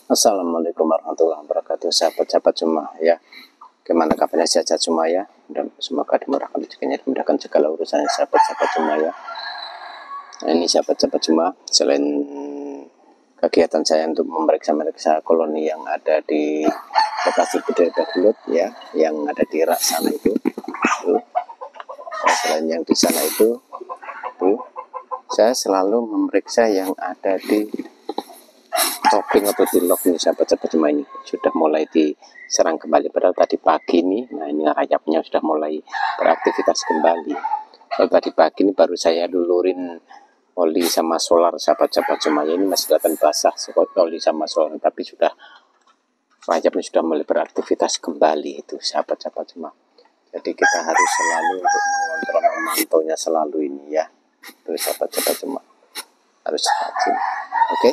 Assalamualaikum warahmatullahi wabarakatuh, sahabat-sahabat Jemaah ya. Gimana kabarnya sahabat Jemaah ya? Semoga dimurahkan rezekinya, dimudahkan segala urusannya sahabat-sahabat Jemaah ya. Nah, ini sahabat-sahabat Jemaah, selain kegiatan saya untuk memeriksa koloni yang ada di lokasi budidaya belut ya, yang ada di rak sana itu. Selain yang di sana itu, saya selalu memeriksa yang ada di topping atau di lock nih sahabat-sahabat Jemaah, ini sudah mulai diserang kembali padahal tadi pagi nih. Nah, ini rayapnya sudah mulai beraktivitas kembali. Kalau tadi pagi ini baru saya lulurin oli sama solar sahabat-sahabat Jemaah, ini masih kelihatan basah oli sama solar, tapi sudah rayapnya sudah mulai beraktivitas kembali itu sahabat-sahabat Jemaah. Jadi kita harus selalu untuk mengontrol, memantaunya selalu ini ya, itu sahabat-sahabat Jemaah, harus rajin. Oke.